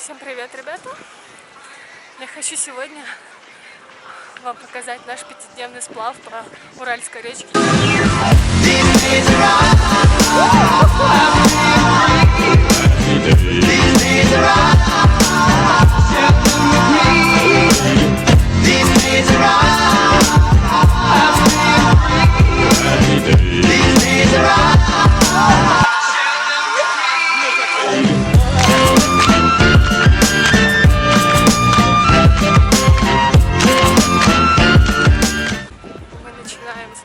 Всем привет, ребята! Я хочу сегодня вам показать наш 5-дневный сплав по Уральской речке.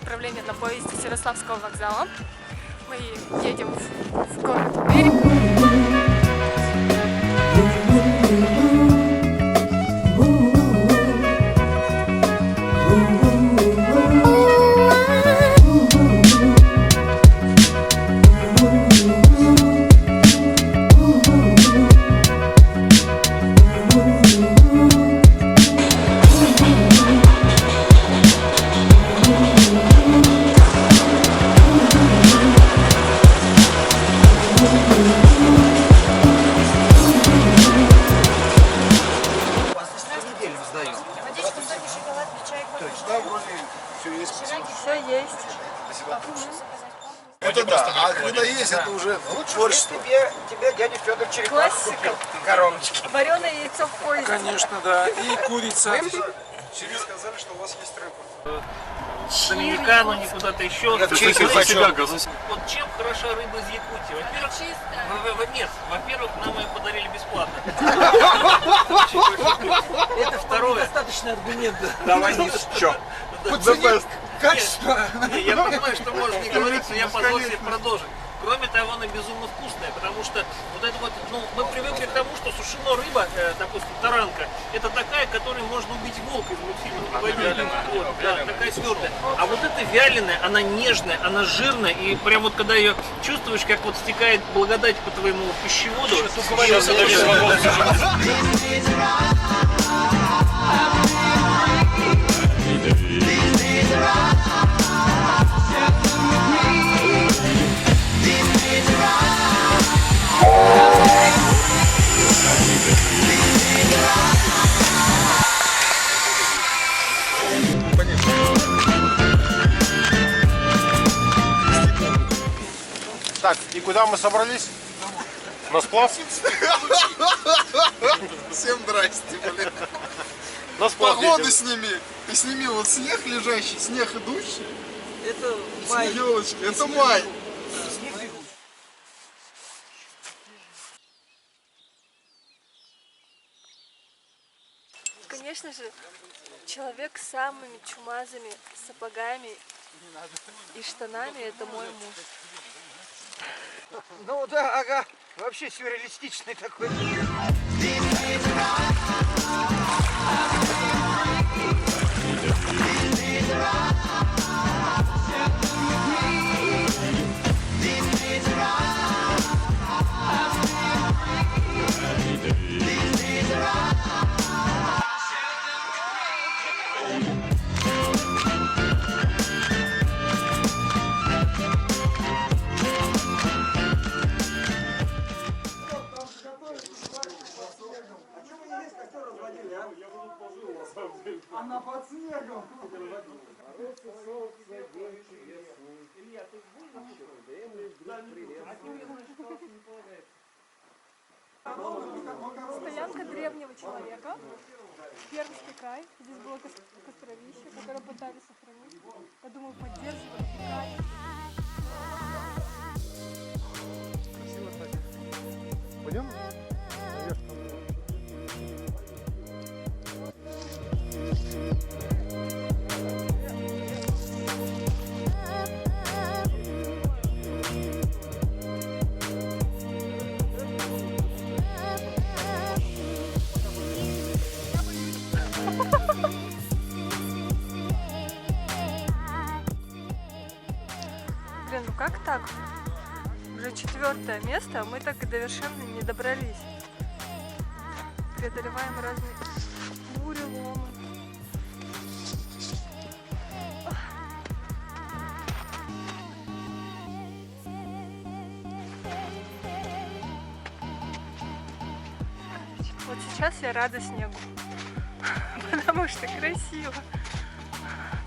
Отправление на поезде с Ярославского вокзала. Мы едем в город Тверь. Все есть. Это да, а когда есть, это уже творчество. Тебе дядя Федор Черепах купил коробочки. Вареное яйцо в поезде. Конечно, да. И курица. Через сказали, что у вас есть рыба. Доминикану, не куда-то еще. Я в Чехии хочу. Вот чем хороша рыба из Якутии? Во-первых, нет, во-первых, нам ее подарили бесплатно. Это второе. Достаточно аргумента. Давай еще. Качество. Я понимаю, что можно не говорить, но я позволю себе продолжить. Кроме того, она безумно вкусная, потому что вот это вот, ну, мы привыкли к тому, что сушеная рыба, допустим, таранка, это такая, которой можно убить волка из мультфильма. Вот, да, такая твердая. А вот эта вяленая, она нежная, она жирная, и прям вот когда ее чувствуешь, как вот стекает благодать по твоему пищеводу. Так, и куда мы собрались? На сплав? Всем здрасте, блин. На сплав Погоду едем. сними. Ты сними вот снег лежащий, снег идущий. Это май. Елочки, это май. Конечно же, человек с самыми чумазыми сапогами и штанами — это мой муж. Ну да, ага. Вообще сюрреалистичный такой. Она под снегом. Стоянка древнего человека. Пермский край. Здесь было костровище, которое пытались сохранить. Я думаю, поддерживать край. Красиво, кстати. Пойдем наверх. Блин, ну как так? Уже 4-е место, а мы так и до вершины не добрались. Преодолеваем разные буреломы. Вот сейчас я рада снегу, потому что красиво,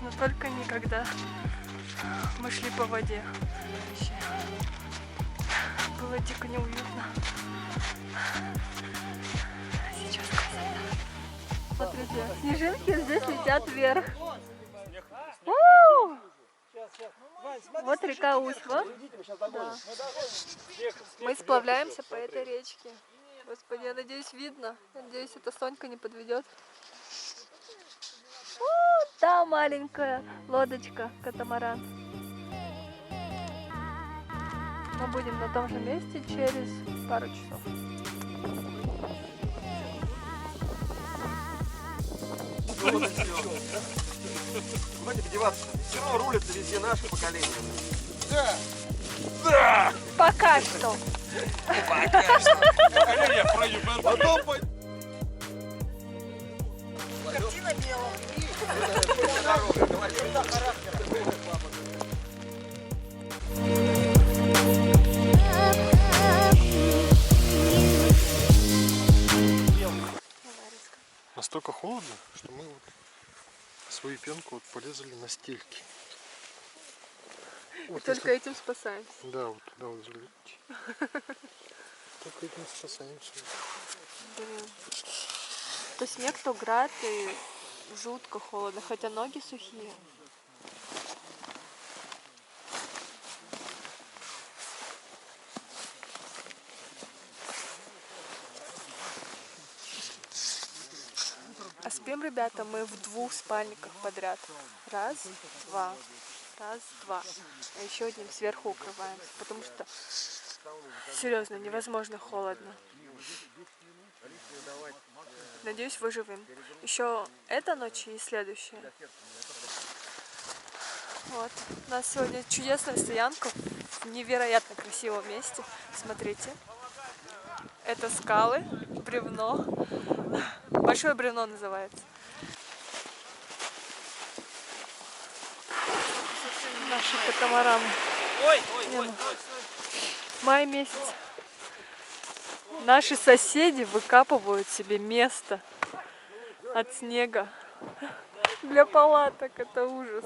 но только никогда мы шли по воде. Вообще. Было дико неуютно. Сейчас красота. Смотрите, снежинки здесь летят вверх. У! Вот река Усьва. Да. Мы сплавляемся по этой речке. Господи, я надеюсь, видно. Надеюсь, эта Сонька не подведет. Там маленькая лодочка, катамаран. Мы будем на том же месте через пару часов. Куда тебе деваться? Все равно рулят везде наше поколение. Пока что. Картина белая. Настолько холодно, что мы вот свою пенку вот полезли на стельки. Вот Только этим спасаемся. Да, вот туда вот залезть. Только этим спасаемся. Блин. То снег, то град, и жутко холодно, хотя ноги сухие. А спим, ребята, мы в 2 спальниках подряд. Раз, два. Раз, два. А еще одним сверху укрываемся, потому что серьезно, невозможно холодно. Надеюсь, выживем. Еще эта ночь и следующая. Вот. У нас сегодня чудесная стоянка в невероятно красивом месте. Смотрите. Это скалы, бревно. Большое бревно называется. Наши катамараны. Май месяц. Наши соседи выкапывают себе место от снега для палаток. Это ужас.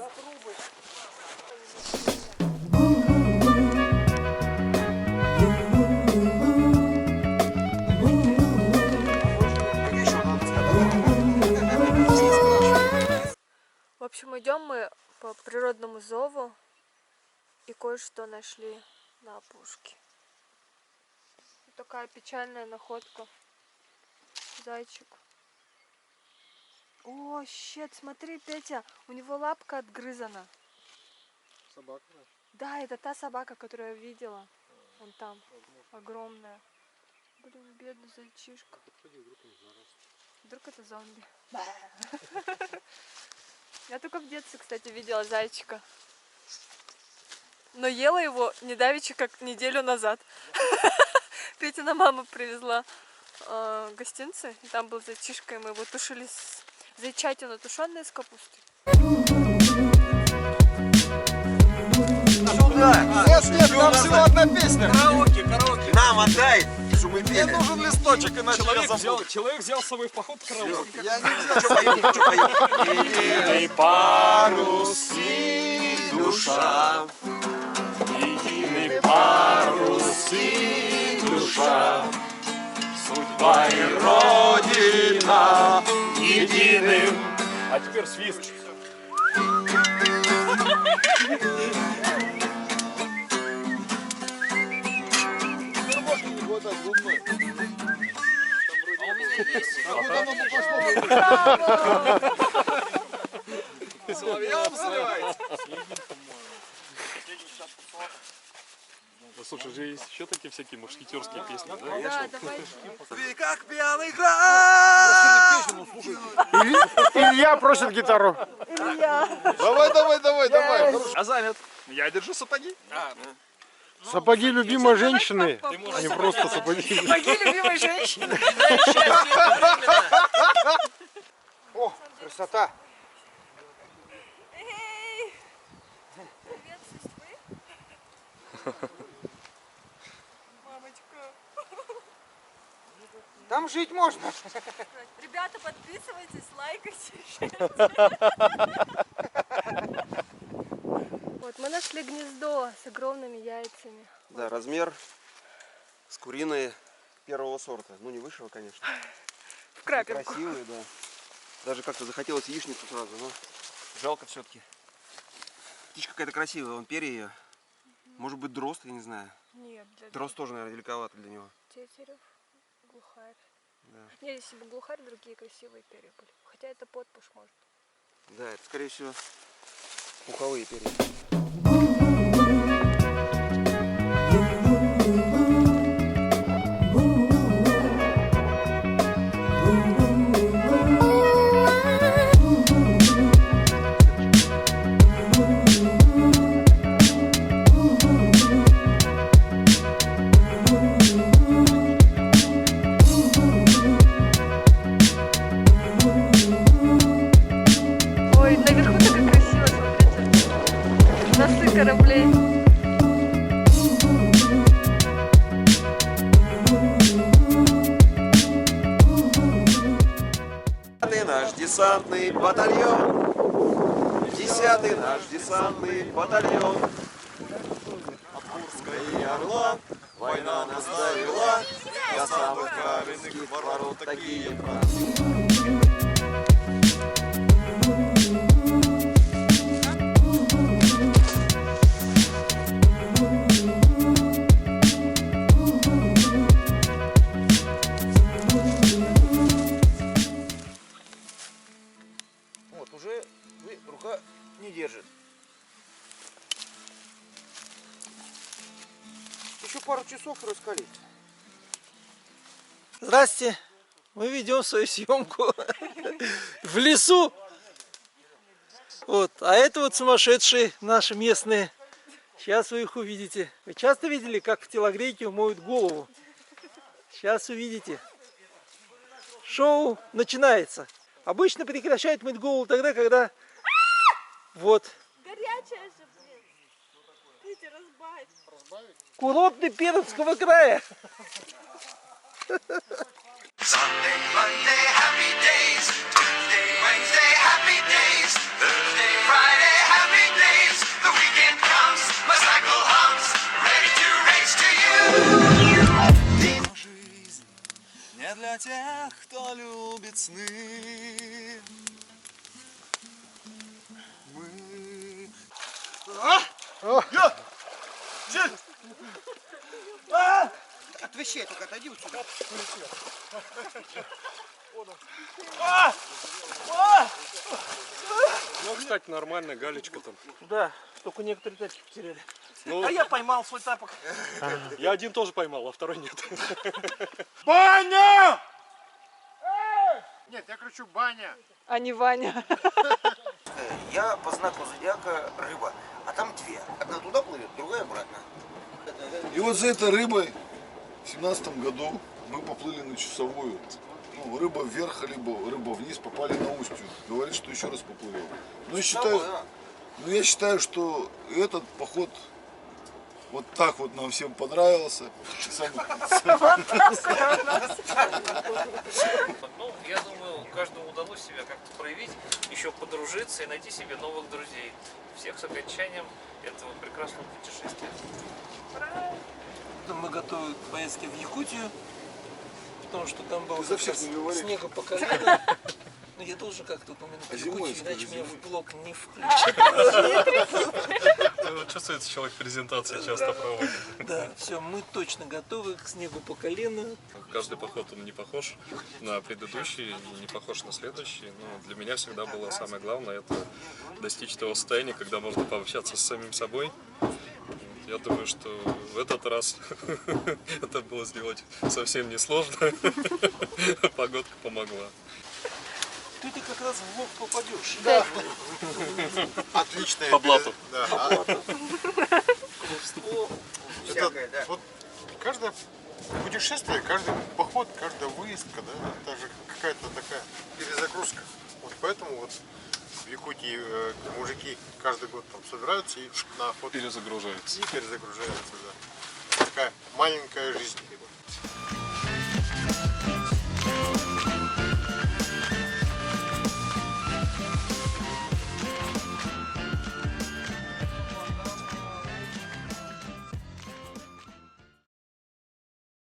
В общем, идем мы по природному зову и кое-что нашли на опушке. Такая печальная находка. Зайчик. О, щет, смотри, Петя, у него лапка отгрызана. Собака? Да, это та собака, которую я видела. Вон там, огромная. Блин, бедный зайчишка. Вдруг это зомби. Я только в детстве, кстати, видела зайчика. Но ела его не давеча, как неделю назад. Петина мама привезла гостинцы, и там был зайчишка, и мы его тушили с зайчатину, тушеные с капустой. Нет, там всего одна песня. Караоке. Нам отдай, что мы Мне пели. нужен листочек, иначе человек взял с собой в поход караоке. Я не взял. Что поем? Единый парус и душа, единый парус и душа, судьба и родина единым. А теперь свист. Соловьем заливается. Слушай, же есть еще такие всякие мушкетерские песни, да? Да, давай. Ты как пьяный град. Илья просит гитару. Давай. А занят. Я держу сапоги. Сапоги любимой женщины, а не просто сапоги. Сапоги любимой женщины. О, красота. Эй! Привет, сестры. Мамочка. Там жить можно. Ребята, подписывайтесь, лайкайте. Вот мы нашли гнездо с огромными яйцами. Да, размер с куриные первого сорта. Ну, не высшего, конечно. В крапинку. Красивые, да. Даже как-то захотелось яичницу сразу, но жалко все-таки. Птичка какая-то красивая, вон перья ее. Может быть, дрозд, я не знаю. Нет, для Дрозд тоже, наверное, великовато для него. тетерев, глухарь. Да. Нет, если бы глухарь, другие красивые перья были. Хотя это подпуш может. Да, это, скорее всего, пуховые перья. Ой, наверху так красиво, смотрите. Носы кораблей. Наш десантный батальон. 10-й наш десантный батальон. От Курска и Орла война нас довела до самых каменных ворот такие правды. Вот, уже рука не держит. Еще пару часов и раскалить. Здрасте, мы ведем свою съемку в лесу. Вот, а это вот сумасшедшие наши местные. Сейчас вы их увидите. Вы часто видели, как в телогрейке моют голову? Сейчас увидите. Шоу начинается. Обычно прекращают мыть голову тогда, когда вот Горячая же, блин. Видите, разбавить. курорты Пермского края. Sunday, Monday, happy days. Tuesday, Wednesday, happy days. Thursday, Friday, happy days. The weekend comes, my cycle hums, ready to race to you. Жизнь не для тех, кто любит сны. Мы... От вещей только отойди вот сюда. Ну, кстати, нормально, галечка там. Да, только некоторые тачки потеряли. Ну, А я поймал свой тапок. я один тоже поймал, а второй нет. Баня! Нет, я кричу баня. А не Ваня. Я по знаку зодиака рыба, а там две. Одна туда плывет, другая обратно. И вот за этой рыбой в 17 году мы поплыли на Часовую. Ну, рыба вверх, либо рыба вниз, попали на Устью. Говорит, что еще раз поплывем. Ну, я считаю, что этот поход вот так вот нам всем понравился. Ну, я думаю, каждому удалось себя как-то проявить, еще подружиться и найти себе новых друзей. Всех с окончанием этого прекрасного путешествия. Мы готовы к поездке в Якутию, потому что там был За всех не говори. снегу по колено. Но я должен как-то упомянуть зимой, Якутию, иначе скажи, меня зимой. в блог не включат. Чувствуется, человек презентации часто проводит. Да, все, мы точно готовы к снегу по колено. Каждый поход он не похож на предыдущий, не похож на следующий. Но для меня всегда было самое главное — это достичь того состояния, когда можно пообщаться с самим собой. Я думаю, что в этот раз это было сделать совсем несложно. Погодка помогла. Ты как раз в блог попадешь. Да. Отличная. По блату. Всякое, да. Вот каждое путешествие, каждый поход, каждая выездка, да, это же какая-то такая перезагрузка. Вот поэтому вот в Якутии мужики каждый год там собираются и на охоту перезагружаются. И перезагружаются, да. Такая маленькая жизнь.